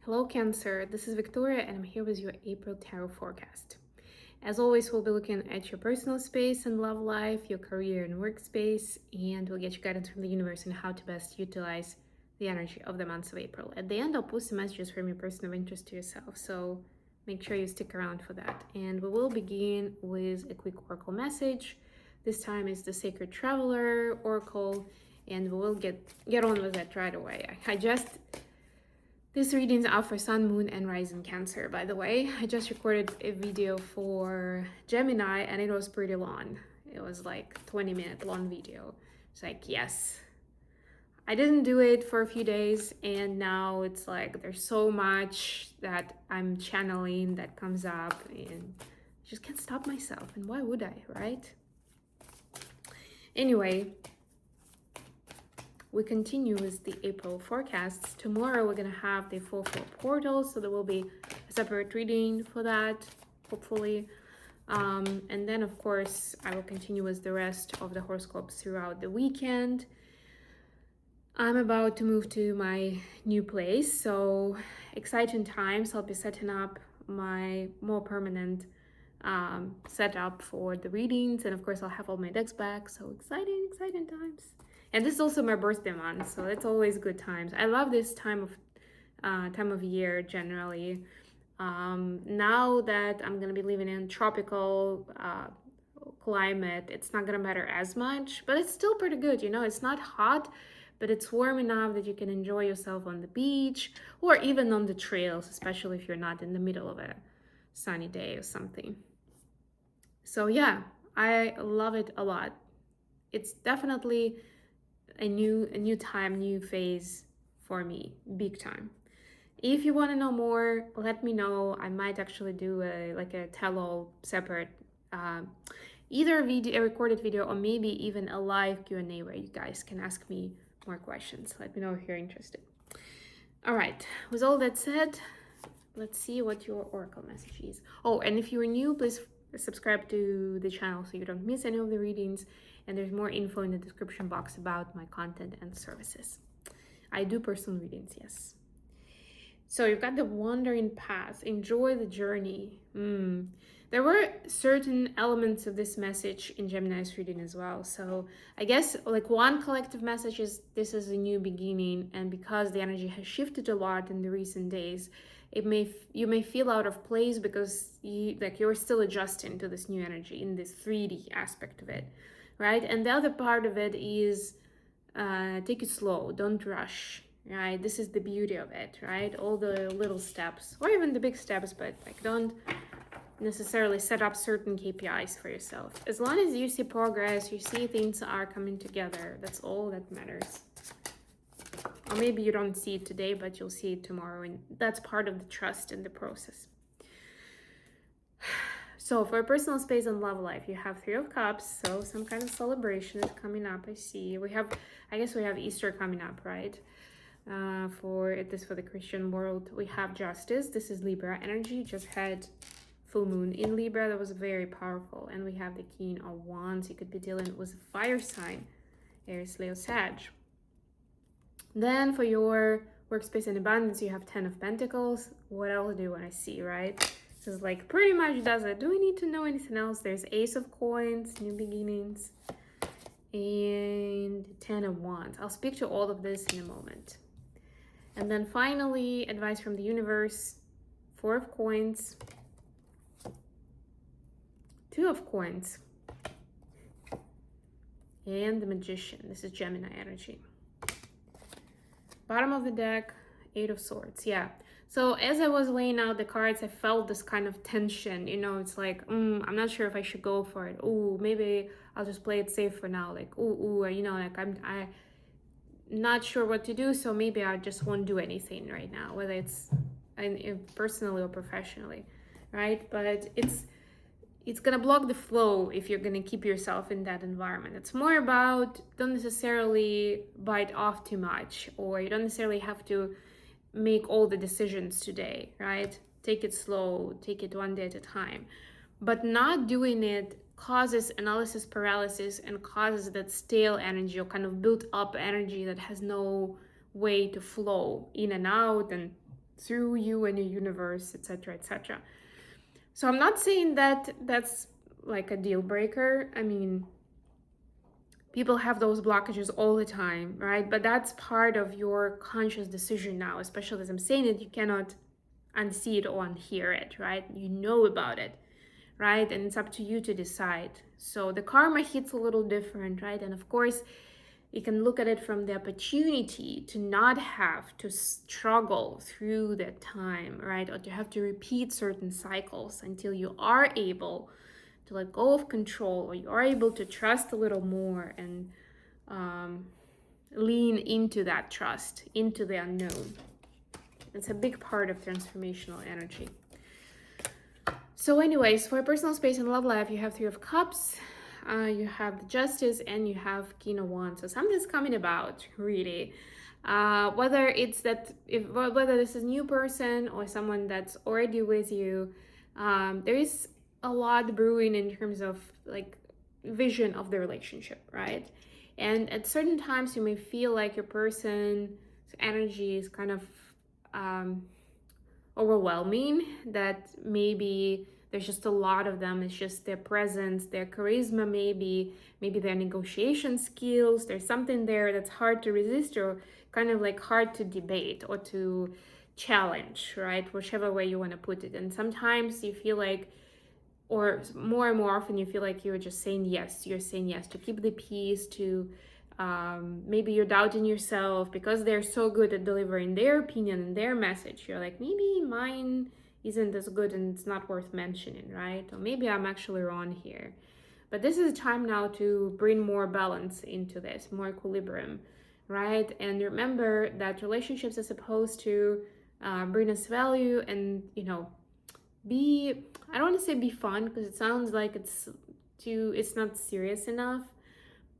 Hello Cancer, this is Victoria and I'm here with your April Tarot forecast. As always, we'll be looking at your personal space and love life, your career and workspace, and we'll get you guidance from the universe on how to best utilize the energy of the months of April. At the end, I'll post some messages from your person of interest to yourself, so make sure you stick around for that. And we will begin with a quick oracle message. This time is the Sacred Traveler Oracle, and we will get on with it right away. This reading's out for Sun, Moon, and Rising Cancer, by the way. I just recorded a video for Gemini and it was pretty long. It was like 20-minute long video. It's like, yes. I didn't do it for a few days and now it's like there's so much that I'm channeling that comes up and I just can't stop myself. And why would I, right? Anyway, we continue with the April forecasts. Tomorrow we're gonna have the 4-4 portal, so there will be a separate reading for that, hopefully. And then of course I will continue with the rest of the horoscopes throughout the weekend. I'm about to move to my new place, so exciting times. I'll be setting up my more permanent setup for the readings, and of course I'll have all my decks back, so exciting times. And this is also my birthday month, so it's always good times. I love this time of year generally. Now that I'm gonna be living in tropical climate, it's not gonna matter as much, but it's still pretty good. You know, it's not hot, but it's warm enough that you can enjoy yourself on the beach or even on the trails, especially if you're not in the middle of a sunny day or something. So yeah, I love it a lot. It's definitely a new time, new phase for me, big time. If you want to know more, let me know. I might actually do a tell-all separate, either a recorded video or maybe even a live Q&A where you guys can ask me more questions. Let me know if you're interested. All right, with all that said, let's see what your oracle message is. Oh, and if you're new, please subscribe to the channel so you don't miss any of the readings, and there's more info in the description box about my content and services. I do personal readings, yes. So you've got the wandering path, enjoy the journey. There were certain elements of this message in Gemini's reading as well. So I guess like one collective message is this is a new beginning, and because the energy has shifted a lot in the recent days, you may feel out of place because you're still adjusting to this new energy in this 3D aspect of it, right? And the other part of it is take it slow, don't rush, right? This is the beauty of it, right? All the little steps or even the big steps, but like don't necessarily set up certain KPIs for yourself. As long as you see progress, you see things are coming together, that's all that matters. Or maybe you don't see it today, but you'll see it tomorrow, and that's part of the trust in the process. So for personal space and love life, you have 3 of Cups, so some kind of celebration is coming up. I see. I guess we have Easter coming up, right? For the Christian world, we have Justice. This is Libra energy. Just had full moon in Libra. That was very powerful. And we have the King of Wands. You could be dealing with a fire sign, Aries, Leo, Sag. Then for your workspace and abundance, you have 10 of Pentacles. What else do you want to see, right? This is like pretty much does it. Do we need to know anything else? There's Ace of Coins, new beginnings, and 10 of Wands. I'll speak to all of this in a moment. And then finally, advice from the universe, 4 of Coins, 2 of Coins, and the Magician. This is Gemini energy. Bottom of the deck, 8 of Swords. Yeah. So as I was laying out the cards, I felt this kind of tension. You know, it's like, I'm not sure if I should go for it. Ooh, maybe I'll just play it safe for now. Like, you know, like I'm not sure what to do, so maybe I just won't do anything right now, whether it's personally or professionally, right? But it's gonna block the flow if you're gonna keep yourself in that environment. It's more about don't necessarily bite off too much, or you don't necessarily have to make all the decisions today, right? Take it slow, take it one day at a time. But not doing it causes analysis paralysis and causes that stale energy or kind of built up energy that has no way to flow in and out and through you and your universe, etc., etc. So I'm not saying that that's like a deal breaker. I mean, people have those blockages all the time, right? But that's part of your conscious decision now, especially as I'm saying it, you cannot unsee it or unhear it, right? You know about it, right? And it's up to you to decide. So the karma hits a little different, right? And of course, you can look at it from the opportunity to not have to struggle through that time, right? Or to have to repeat certain cycles until you are able to let go of control, or you are able to trust a little more and lean into that trust, into the unknown. It's a big part of transformational energy. So anyways, for personal space and love life, you have Three of Cups, you have the Justice, and you have King of Wands. So something's coming about, really. Whether it's that, whether this is a new person or someone that's already with you, there is a lot brewing in terms of like vision of the relationship, right? And at certain times you may feel like your person's energy is kind of overwhelming, that maybe there's just a lot of them. It's just their presence, their charisma, maybe their negotiation skills. There's something there that's hard to resist, or kind of like hard to debate or to challenge, right? Whichever way you want to put it. And sometimes you feel like, or more and more often you feel like you're just saying yes. You're saying yes to keep the peace, to maybe you're doubting yourself because they're so good at delivering their opinion and their message. You're like, maybe mine isn't as good and it's not worth mentioning, right? Or maybe I'm actually wrong here. But this is a time now to bring more balance into this, more equilibrium, right? And remember that relationships are supposed to bring us value and, be, I don't want to say be fun, because it sounds like it's not serious enough,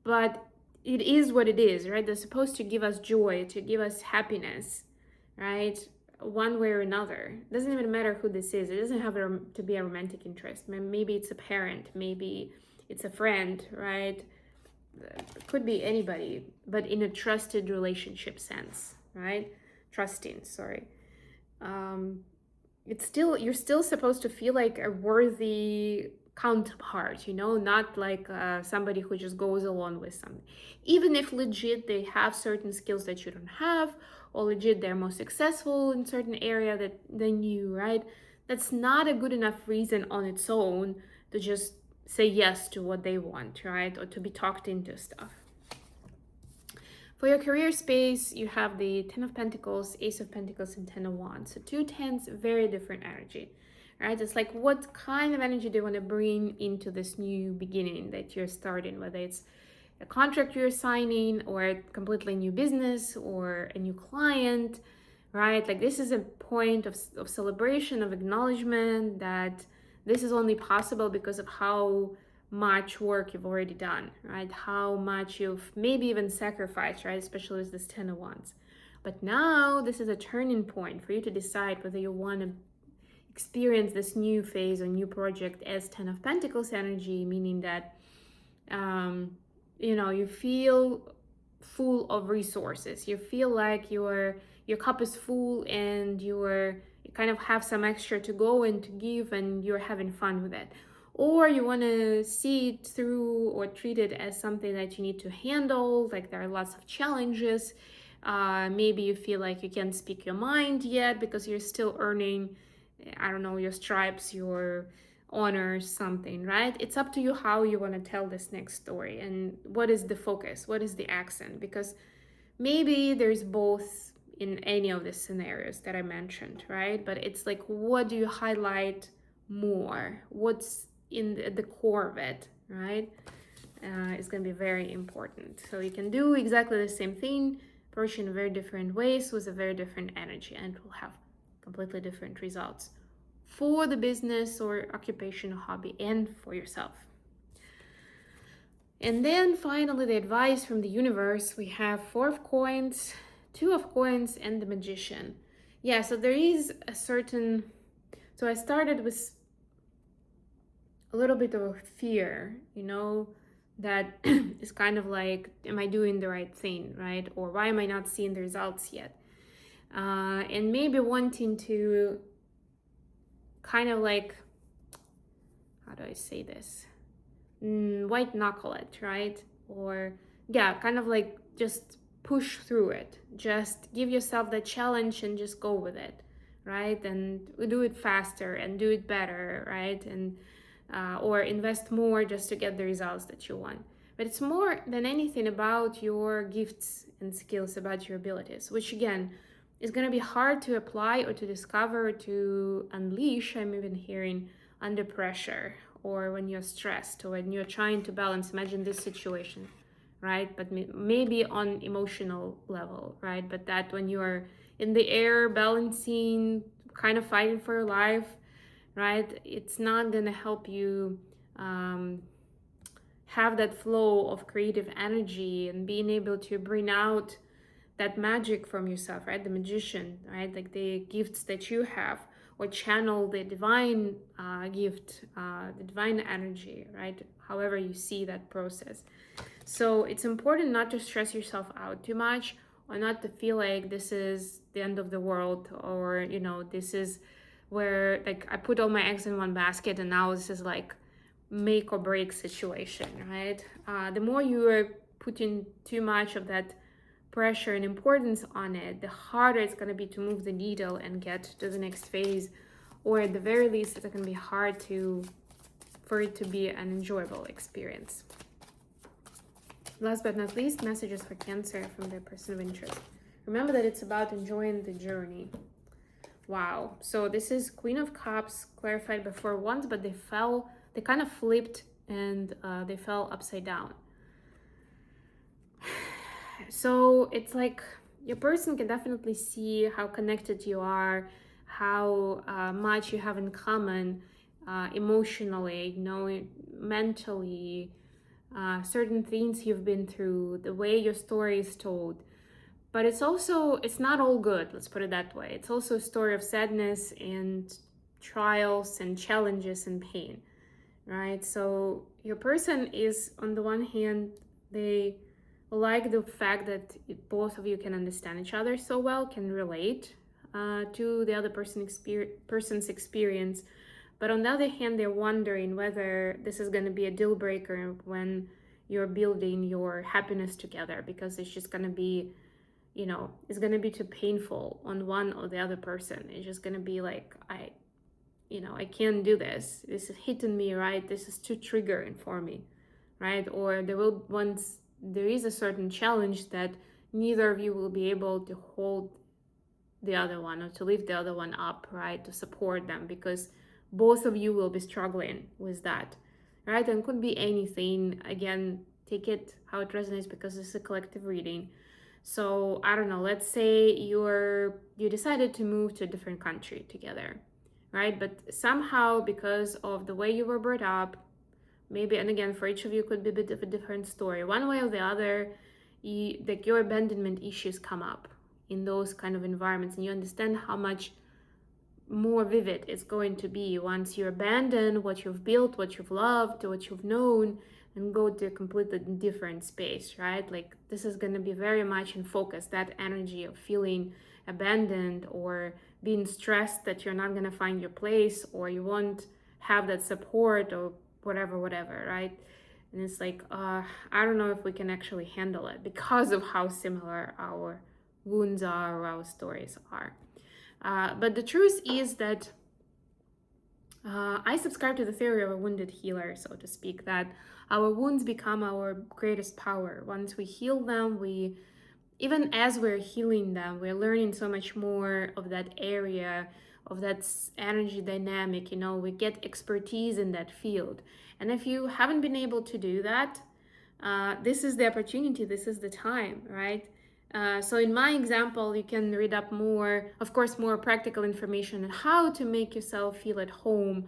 but it is what it is, right? They're supposed to give us joy, to give us happiness, right? One way or another. It doesn't even matter who this is. It doesn't have to be a romantic interest. Maybe it's a parent, maybe it's a friend, right? It could be anybody, but in a trusted relationship sense, right? Trusting, sorry. You're still supposed to feel like a worthy counterpart, not like somebody who just goes along with something. Even if legit they have certain skills that you don't have, or legit they're more successful in certain area than you, right? That's not a good enough reason on its own to just say yes to what they want, right? Or to be talked into stuff. For your career space, you have the Ten of Pentacles, Ace of Pentacles, and Ten of Wands. So 2 tens, very different energy, right? It's like, what kind of energy do you want to bring into this new beginning that you're starting, whether it's a contract you're signing or a completely new business or a new client, right? Like, this is a point of celebration, of acknowledgement that this is only possible because of how much work you've already done, right? How much you've maybe even sacrificed, right? Especially with this Ten of Wands. But now this is a turning point for you to decide whether you want to experience this new phase or new project as Ten of Pentacles energy, meaning that you feel full of resources. You feel like your cup is full and you kind of have some extra to go and to give, and you're having fun with it. Or you want to see it through or treat it as something that you need to handle, like there are lots of challenges. Maybe you feel like you can't speak your mind yet because you're still earning, I don't know, your stripes, your honors, something, right? It's up to you how you want to tell this next story and what is the focus, what is the accent, because maybe there's both in any of the scenarios that I mentioned, right? But it's like, what do you highlight more? What's in the core of it, right? It's going to be very important. So you can do exactly the same thing, approach in very different ways with a very different energy, and it will have completely different results for the business or occupation or hobby and for yourself. And then finally, the advice from the universe, we have Four of Coins, Two of Coins, and the Magician. Yeah, so there is a certain, so I started with a little bit of fear, that is kind of like, am I doing the right thing, right? Or why am I not seeing the results yet? and maybe wanting to kind of like, how do I say this? White knuckle it, right? Or yeah, kind of like just push through it. Just give yourself the challenge and just go with it, right? And do it faster and do it better, right? And or invest more just to get the results that you want. But it's more than anything about your gifts and skills, about your abilities, which again is going to be hard to apply or to discover, to unleash. I'm even hearing under pressure, or when you're stressed, or when you're trying to balance. Imagine this situation, right? But maybe on emotional level, right? But that when you are in the air balancing, kind of fighting for your life, right? It's not gonna help you have that flow of creative energy and being able to bring out that magic from yourself, right? The magician, right? Like the gifts that you have, or channel the divine gift, the divine energy, right? However you see that process. So it's important not to stress yourself out too much, or not to feel like this is the end of the world, or, you know, this is where like I put all my eggs in one basket and now this is like make or break situation, right? The more you are putting too much of that pressure and importance on it, the harder it's going to be to move the needle and get to the next phase, or at the very least it's going to be hard for it to be an enjoyable experience. Last but not least, messages for Cancer from their person of interest. Remember that it's about enjoying the journey. Wow. So this is Queen of Cups, clarified before once, but they kind of flipped, and they fell upside down. So it's like your person can definitely see how connected you are, how much you have in common emotionally, you know, mentally, certain things you've been through, the way your story is told. But it's not all good, let's put it that way. It's also a story of sadness and trials and challenges and pain, right? So your person is, on the one hand, they like the fact that both of you can understand each other so well, can relate to the other person's experience. But on the other hand, they're wondering whether this is going to be a deal breaker when you're building your happiness together, because it's just going to be, you know, it's going to be too painful on one or the other person. It's just going to be like, I can't do this. This is hitting me, right? This is too triggering for me, right? Or there is a certain challenge that neither of you will be able to hold the other one, or to lift the other one up, right? To support them, because both of you will be struggling with that, right? And could be anything. Again, take it how it resonates, because it's a collective reading. So I don't know, let's say you decided to move to a different country together, right? But somehow, because of the way you were brought up, maybe, and again, for each of you could be a bit of a different story, one way or the other, like your abandonment issues come up in those kind of environments, and you understand how much more vivid it's going to be once you abandon what you've built, what you've loved, what you've known, and go to a completely different space, right? Like this is going to be very much in focus, that energy of feeling abandoned, or being stressed that you're not going to find your place, or you won't have that support, or whatever, right? And it's like, I don't know if we can actually handle it, because of how similar our wounds are, or our stories are. But the truth is that I subscribe to the theory of a wounded healer, so to speak, that our wounds become our greatest power. Once we heal them, even as we're healing them, we're learning so much more of that area, of that energy dynamic, you know, we get expertise in that field. And if you haven't been able to do that, this is the opportunity, this is the time, right? So in my example, you can read up more, of course, more practical information on how to make yourself feel at home,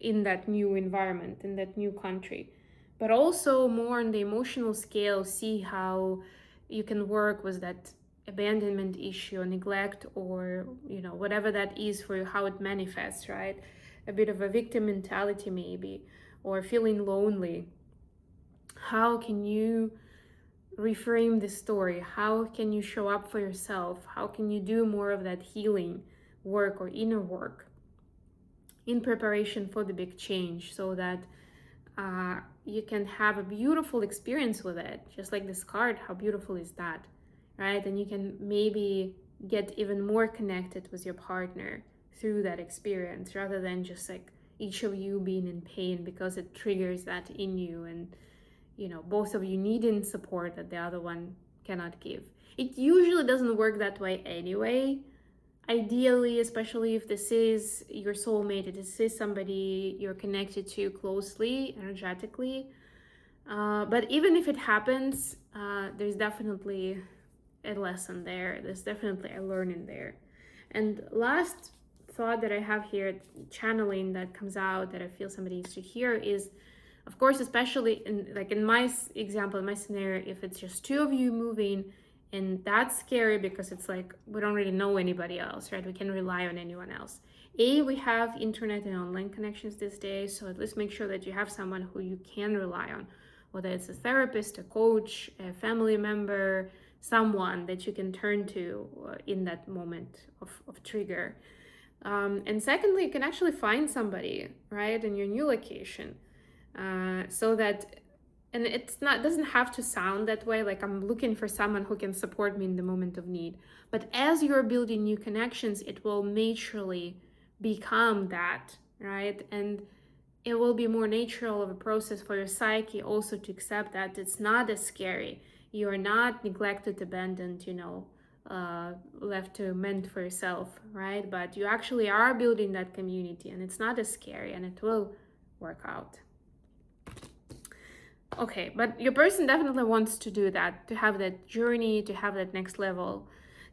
in that new environment, in that new country. But also more on the emotional scale, see how you can work with that abandonment issue, or neglect, or, whatever that is for you, how it manifests, right? A bit of a victim mentality maybe, or feeling lonely. How can you reframe the story? How can you show up for yourself? How can you do more of that healing work or inner work in preparation for the big change, so that you can have a beautiful experience with it? Just like this card, how beautiful is that, right? And you can maybe get even more connected with your partner through that experience, rather than just like each of you being in pain because it triggers that in you, and both of you needing support that the other one cannot give. It usually doesn't work that way anyway. Ideally, especially if this is your soulmate, if this is somebody you're connected to closely, energetically. But even if it happens, there's definitely a lesson there. There's definitely a learning there. And last thought that I have here, channeling that comes out that I feel somebody needs to hear is, of course, especially in my example, in my scenario, if it's just two of you moving, and that's scary because it's like we don't really know anybody else, right? We can rely on anyone else. We have internet and online connections these days, so at least make sure that you have someone who you can rely on, whether it's a therapist, a coach, a family member, someone that you can turn to in that moment of trigger. And secondly, you can actually find somebody, right, in your new location, so that, and doesn't have to sound that way, like I'm looking for someone who can support me in the moment of need. But as you're building new connections, it will naturally become that, right? And it will be more natural of a process for your psyche also to accept that it's not as scary. You are not neglected, abandoned, left to mend for yourself, right? But you actually are building that community, and it's not as scary, and it will work out. Okay, but your person definitely wants to do that, to have that journey, to have that next level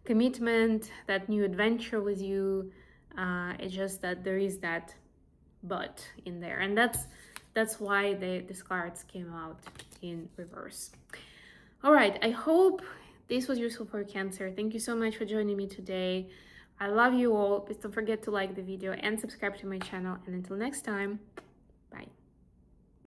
commitment, that new adventure with you. It's just that there is that but in there, and that's why these cards came out in reverse. All right, I hope this was useful for Cancer. Thank you so much for joining me today. I love you all. Please don't forget to like the video and subscribe to my channel, and until next time, bye.